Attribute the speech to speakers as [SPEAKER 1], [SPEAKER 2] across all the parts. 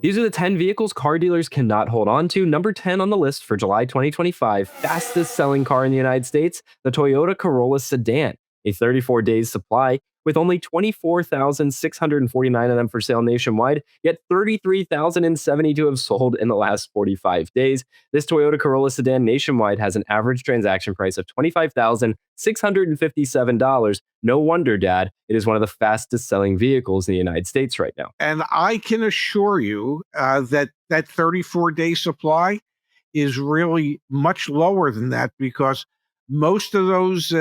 [SPEAKER 1] These are the 10 vehicles car dealers cannot hold on to. Number 10 on the list for July 2025, fastest selling car in the United States, the Toyota Corolla sedan, a 34 days supply with only 24,649 of them for sale nationwide, yet 33,072 have sold in the last 45 days. This Toyota Corolla sedan nationwide has an average transaction price of $25,657. No wonder, Dad, it is one of the fastest selling vehicles in the United States right now.
[SPEAKER 2] And I can assure you that 34-day supply is really much lower than that, because most of those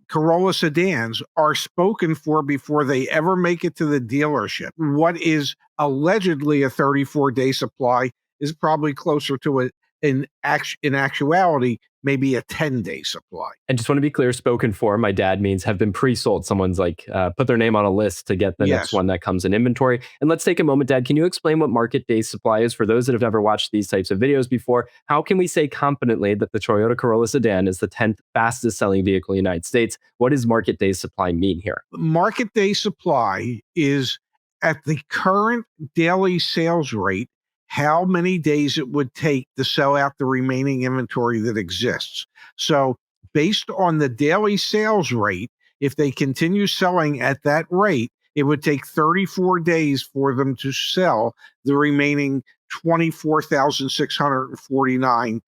[SPEAKER 2] Corolla sedans are spoken for before they ever make it to the dealership. What is allegedly a 34-day supply is probably closer to in actuality, maybe a 10-day supply.
[SPEAKER 1] And just want to be clear, spoken for, my dad means have been pre-sold. Someone's like put their name on a list to get the next one that comes in inventory. And let's take a moment, Dad. Can you explain what market day supply is for those that have never watched these types of videos before? How can we say confidently that the Toyota Corolla sedan is the 10th fastest selling vehicle in the United States? What does market day supply mean here?
[SPEAKER 2] Market day supply is at the current daily sales rate, how many days it would take to sell out the remaining inventory that exists. So based on the daily sales rate, if they continue selling at that rate, it would take 34 days for them to sell the remaining 24,649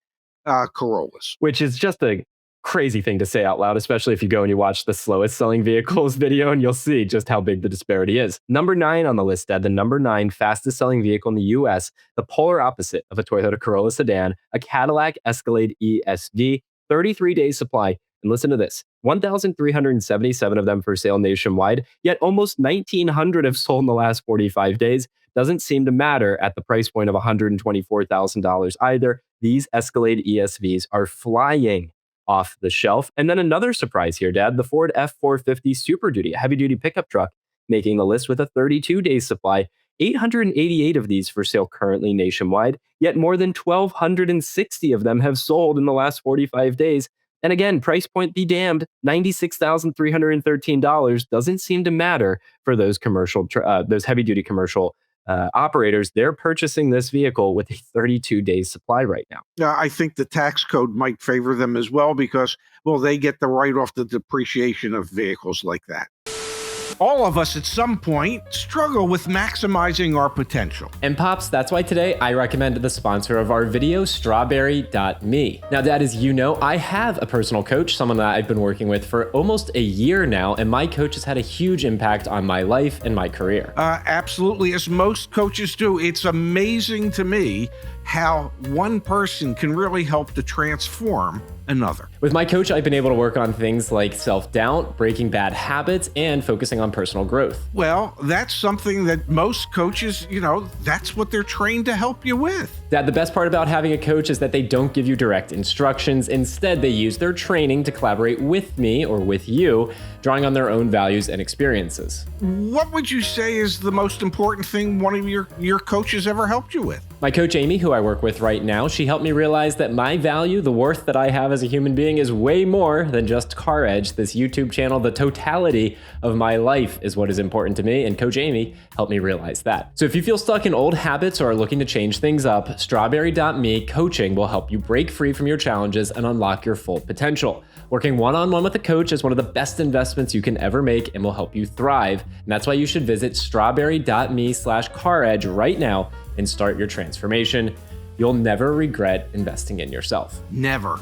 [SPEAKER 2] Corollas.
[SPEAKER 1] Which is just a crazy thing to say out loud, especially if you go and you watch the slowest selling vehicles video, and you'll see just how big the disparity is. Number 9 on the list, Dad, the number 9 fastest selling vehicle in the US, the polar opposite of a Toyota Corolla sedan, a Cadillac Escalade ESV, 33 days supply. And listen to this, 1,377 of them for sale nationwide, yet almost 1,900 have sold in the last 45 days. Doesn't seem to matter at the price point of $124,000 either. These Escalade ESVs are flying off the shelf. And then another surprise here, Dad, the Ford F-450 Super Duty, a heavy-duty pickup truck, making the list with a 32-day supply. 888 of these for sale currently nationwide, yet more than 1,260 of them have sold in the last 45 days. And again, price point be damned, $96,313 doesn't seem to matter for those those heavy-duty commercial operators. They're purchasing this vehicle with a 32-day supply right now.
[SPEAKER 2] I think the tax code might favor them as well, because, well, they get the write-off the depreciation of vehicles like that. All of us at some point struggle with maximizing our potential.
[SPEAKER 3] And Pops, that's why today I recommend the sponsor of our video, Strawberry.me. Now, Dad, as you know, I have a personal coach, someone that I've been working with for almost a year now, and my coach has had a huge impact on my life and my career.
[SPEAKER 2] Absolutely, as most coaches do. It's amazing to me how one person can really help to transform another.
[SPEAKER 3] With my coach, I've been able to work on things like self-doubt, breaking bad habits, and focusing on personal growth.
[SPEAKER 2] Well, that's something that most coaches, that's what they're trained to help you with.
[SPEAKER 3] Dad, the best part about having a coach is that they don't give you direct instructions. Instead, they use their training to collaborate with me or with you, drawing on their own values and experiences.
[SPEAKER 2] What would you say is the most important thing one of your coaches ever helped you with?
[SPEAKER 3] My coach, Amy, who I work with right now, she helped me realize that my value, the worth that I have as a human being, is way more than just CarEdge, this YouTube channel. The totality of my life is what is important to me, and Coach Amy helped me realize that. So if you feel stuck in old habits or are looking to change things up, Strawberry.me coaching will help you break free from your challenges and unlock your full potential. Working one-on-one with a coach is one of the best investments you can ever make and will help you thrive. And that's why you should visit strawberry.me/CarEdge right now and start your transformation. You'll never regret investing in yourself.
[SPEAKER 2] Never.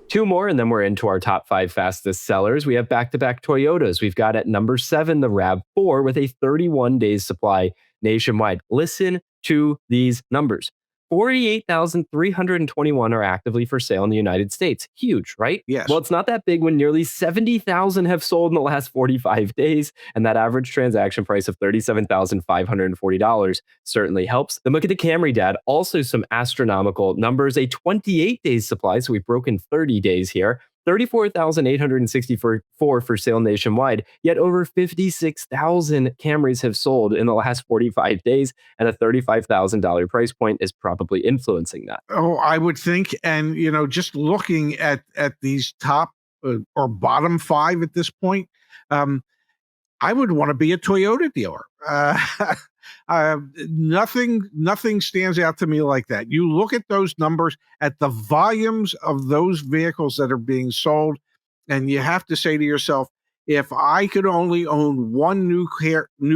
[SPEAKER 1] Two more, and then we're into our top 5 fastest sellers. We have back-to-back Toyotas. We've got at number 7, the RAV4 with a 31 days supply nationwide. Listen to these numbers. 48,321 are actively for sale in the United States. Huge, right?
[SPEAKER 2] Yes.
[SPEAKER 1] Well, it's not that big when nearly 70,000 have sold in the last 45 days, and that average transaction price of $37,540 certainly helps. Then look at the Camry, Dad. Also some astronomical numbers, a 28 days supply, so we've broken 30 days here. 34,864 for sale nationwide, yet over 56,000 Camrys have sold in the last 45 days, and a $35,000 price point is probably influencing that.
[SPEAKER 2] Oh, I would think. And, just looking at these top or bottom 5 at this point, I would want to be a Toyota dealer. Nothing stands out to me like that. You look at those numbers, at the volumes of those vehicles that are being sold, and you have to say to yourself, if I could only own one new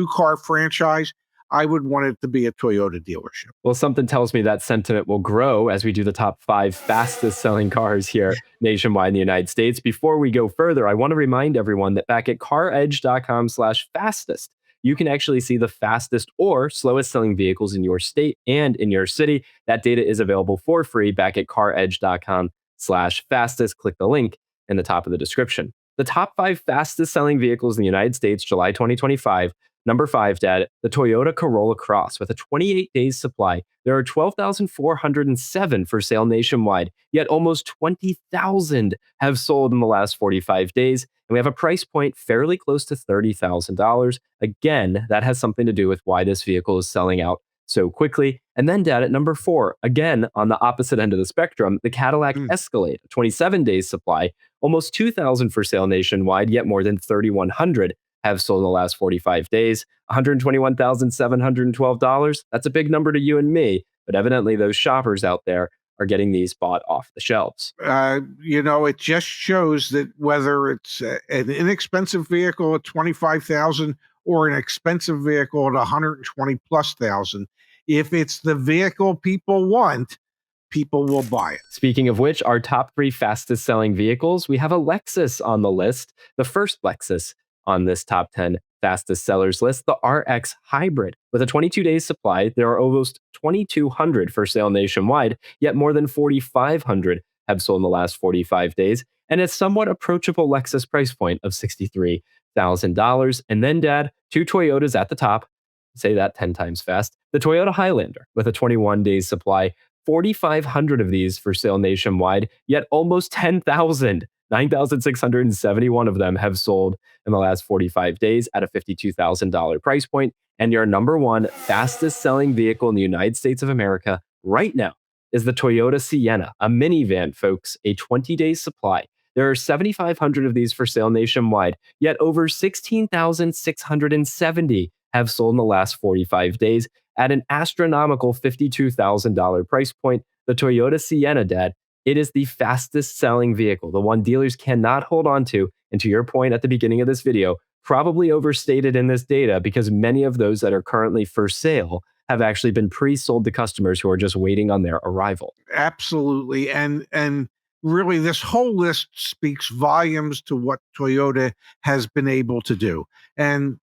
[SPEAKER 2] car franchise, I would want it to be a Toyota dealership.
[SPEAKER 1] Well, something tells me that sentiment will grow as we do the top 5 fastest selling cars here nationwide in the United States. Before we go further, I want to remind everyone that back at caredge.com/fastest, you can actually see the fastest or slowest selling vehicles in your state and in your city. That data is available for free back at caredge.com/fastest. Click the link in the top of the description. The top 5 fastest selling vehicles in the United States, July 2025. Number 5, Dad, the Toyota Corolla Cross with a 28 days supply. There are 12,407 for sale nationwide, yet almost 20,000 have sold in the last 45 days. And we have a price point fairly close to $30,000. Again, that has something to do with why this vehicle is selling out so quickly. And then, Dad, at number 4, again, on the opposite end of the spectrum, the Cadillac Escalade, a 27 days supply, almost 2,000 for sale nationwide, yet more than 3,100 have sold in the last 45 days. $121,712. That's a big number to you and me, but evidently those shoppers out there are getting these bought off the shelves.
[SPEAKER 2] It just shows that whether it's an inexpensive vehicle at 25,000 or an expensive vehicle at 120 plus thousand, if it's the vehicle people want, people will buy it.
[SPEAKER 1] Speaking of which, our top 3 fastest selling vehicles, we have a Lexus on the list, the first Lexus on this top 10 fastest sellers list, the RX Hybrid. With a 22 days supply, there are almost 2,200 for sale nationwide, yet more than 4,500 have sold in the last 45 days, and a somewhat approachable Lexus price point of $63,000. And then, Dad, 2 Toyotas at the top, say that 10 times fast, the Toyota Highlander with a 21 days supply, 4,500 of these for sale nationwide, yet almost 10,000. 9,671 of them have sold in the last 45 days at a $52,000 price point. And your number 1 fastest selling vehicle in the United States of America right now is the Toyota Sienna, a minivan, folks, a 20-day supply. There are 7,500 of these for sale nationwide, yet over 16,670 have sold in the last 45 days at an astronomical $52,000 price point. The Toyota Sienna, Dad, it is the fastest selling vehicle, the one dealers cannot hold on to. And to your point at the beginning of this video, probably overstated in this data because many of those that are currently for sale have actually been pre-sold to customers who are just waiting on their arrival.
[SPEAKER 2] Absolutely. And really, this whole list speaks volumes to what Toyota has been able to do. And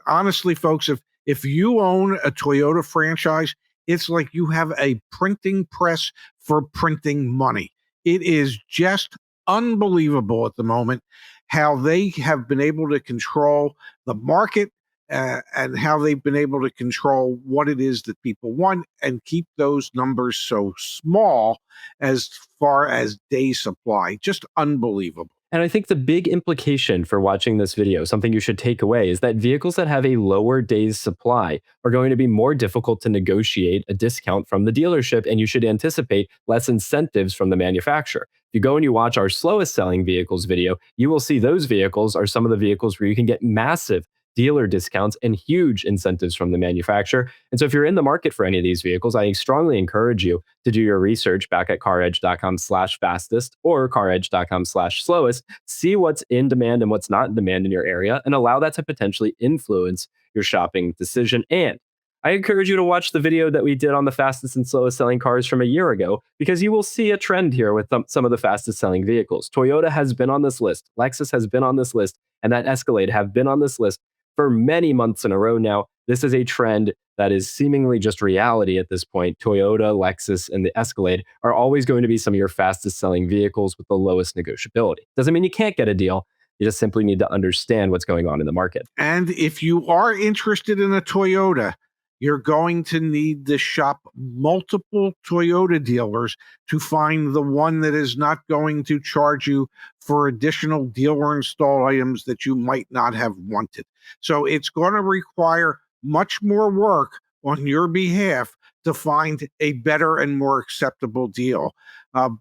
[SPEAKER 2] honestly, folks, if you own a Toyota franchise, it's like you have a printing press for printing money. It is just unbelievable at the moment how they have been able to control the market and how they've been able to control what it is that people want and keep those numbers so small as far as day supply. Just unbelievable.
[SPEAKER 1] And I think the big implication for watching this video, something you should take away, is that vehicles that have a lower days supply are going to be more difficult to negotiate a discount from the dealership, and you should anticipate less incentives from the manufacturer. If you go and you watch our slowest selling vehicles video, you will see those vehicles are some of the vehicles where you can get massive dealer discounts and huge incentives from the manufacturer. And so if you're in the market for any of these vehicles, I strongly encourage you to do your research back at caredge.com/fastest or caredge.com/slowest. See what's in demand and what's not in demand in your area and allow that to potentially influence your shopping decision. And I encourage you to watch the video that we did on the fastest and slowest selling cars from a year ago, because you will see a trend here with some of the fastest selling vehicles. Toyota has been on this list, Lexus has been on this list, and that Escalade have been on this list for many months in a row now. This is a trend that is seemingly just reality at this point. Toyota, Lexus, and the Escalade are always going to be some of your fastest selling vehicles with the lowest negotiability. Doesn't mean you can't get a deal. You just simply need to understand what's going on in the market.
[SPEAKER 2] And if you are interested in a Toyota, you're going to need to shop multiple Toyota dealers to find the one that is not going to charge you for additional dealer installed items that you might not have wanted. So it's going to require much more work on your behalf to find a better and more acceptable deal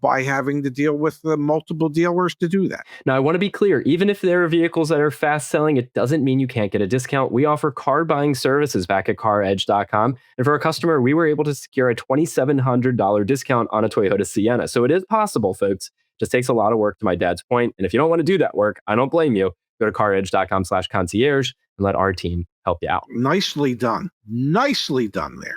[SPEAKER 2] by having to deal with multiple dealers to do that.
[SPEAKER 1] Now, I want to be clear, even if there are vehicles that are fast selling, it doesn't mean you can't get a discount. We offer car buying services back at CarEdge.com. And for a customer, we were able to secure a $2,700 discount on a Toyota Sienna. So it is possible, folks. Just takes a lot of work, to my dad's point. And if you don't want to do that work, I don't blame you. Go to CarEdge.com/concierge and let our team help you out.
[SPEAKER 2] Nicely done. Nicely done there.